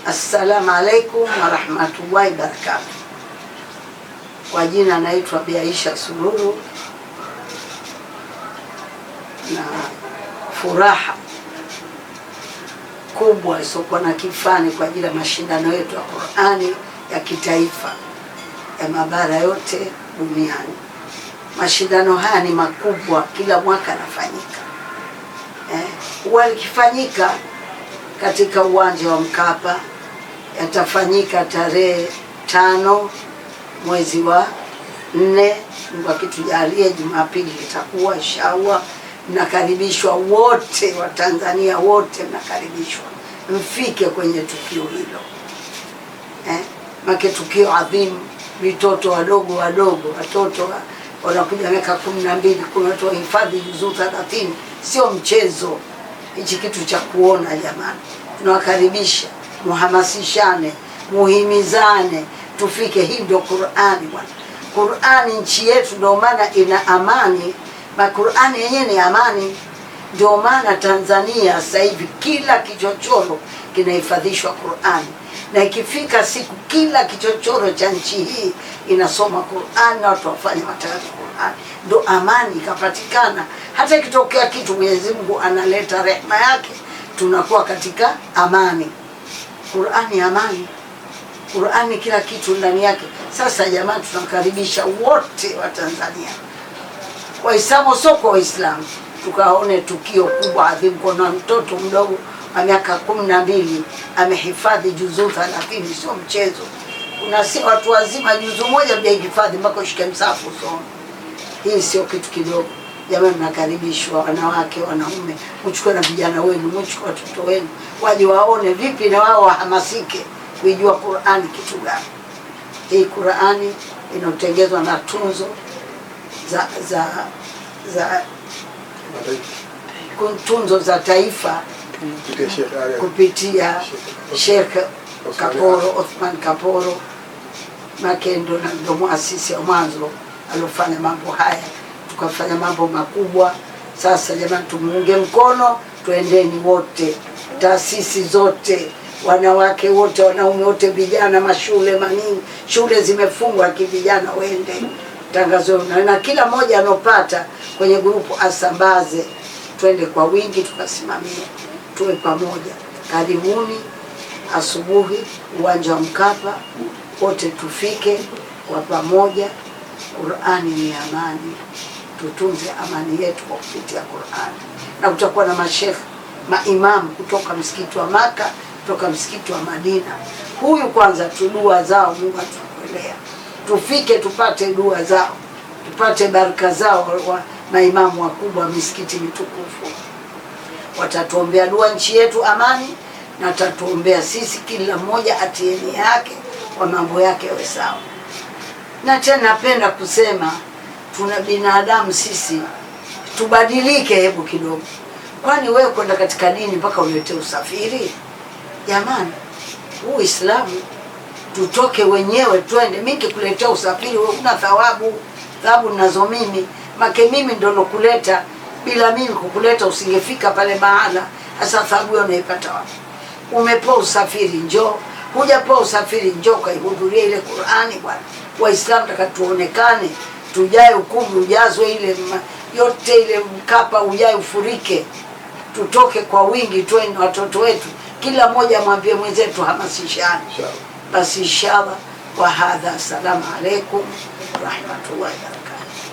Assalamu alaikum wa rahmatullahi wa barakatuh. Kwa jina naitwa Bi Aisha Sururu, na furaha kubwa isokuwa na kifani kwa ajili ya mashindano yetu ya Qur'ani ya kitaifa ya mabara yote duniani. Mashindano haya ni makubwa, kila mwaka yanafanyika. Huwa likifanyika katika uwanja wa Mkapa, yatafanyika tarehe 5 mwezi wa 4, Mungu akitujalia Jumapili itakuwa inshallah. Mnakaribishwa wote, wa Tanzania wote mnakaribishwa, mfike kwenye tukio hilo. Make tukio adhimu, vitoto wadogo watoto wanakuja miaka 12, kuna watu wahifadhi juzuu 30, sio mchezo. Hichi kitu cha kuona jamani, tunawakaribisha, muhamasishane, muhimizane, tufike. Hii ndio Qur'ani bwana. Qur'ani nchi yetu ndio maana ina amani, na Qur'ani yenyewe ni amani. Ndio maana Tanzania sasa hivi kila kichochoro kinahifadhishwa Qur'ani, na ikifika siku kila kichochoro cha nchi hii inasoma Qur'ani na watu wafanya matangazo Qur'ani, ndio amani ikapatikana. Hata ikitokea kitu Mwenyezi Mungu analeta rehema yake, tunakuwa katika amani. Qur'ani amani, Qur'ani kila kitu ndani yake. Sasa jamani, tunakaribisha wote wa Tanzania, Waislamu soko Waislamu, tukaone tukio kubwa adhimu. Kuna mtoto mdogo wa miaka 12 amehifadhi juzuu 30, sio mchezo. Kuna si watu wazima juzuu moja hajahifadhi mpaka ushike msafu usome. Hii sio kitu kidogo jamani. Nakaribishwa wanawake, wanaume, mchukue na vijana wenu, mchukue watoto wenu waje waone vipi na wao wahamasike kujua Qur'ani kitu gani. Hii Qur'ani inatengezwa na tunzo tunzo za taifa kupitia Sheikh Kaporo, Othman Kaporo Makendo, na ndio muasisi wa mwanzo alofanya mambo haya, tukafanya mambo makubwa. Sasa jamani, tumuunge mkono, tuendeni wote, taasisi zote, wanawake wote, wanaume wote, vijana, mashule manini, shule zimefungwa, kivijana wende tangazo, na kila mmoja anopata kwenye grupu asambaze, twende kwa wingi tukasimamia, tuwe pamoja. Karibuni asubuhi uwanja wa Mkapa, wote tufike kwa pamoja. Qur'ani ni amani, tutunze amani yetu kwa kupitia Qur'ani. Na kutakuwa na mashekh, maimamu kutoka msikiti wa Maka, kutoka msikiti wa Madina. Huyu kwanza tudua zao, Mungu atukuelea, tufike tupate dua zao, tupate baraka zao. Maimamu wakubwa misikiti mitukufu watatuombea dua nchi yetu amani, na tatuombea sisi kila mmoja atieni yake kwa mambo yake yawe sawa. Na tena napenda kusema tuna binadamu sisi, tubadilike hebu kidogo. Kwani wewe kwenda katika dini mpaka ulete usafiri? Jamani, huu Uislamu tutoke wenyewe twende. Mimi nikikuletea usafiri wewe una thawabu, thawabu ninazo mimi, make mimi ndo nokuleta. Bila mimi kukuleta usingefika pale mahala. Sasa thawabu unaipata wapi? Umepoa usafiri, njoo. Hujapoa usafiri, njoo kaihudhuria ile Qur'ani bwana. Waislamu takatuonekane, tujae ukumbi, ujazwe ile yote, ile Mkapa ujae ufurike, tutoke kwa wingi, twende watoto wetu, kila mmoja mwambie mwenzetu, hamasishane. Basi inshallah, wa hadha, assalamu alaikum rahmatullahi wa barakatuh.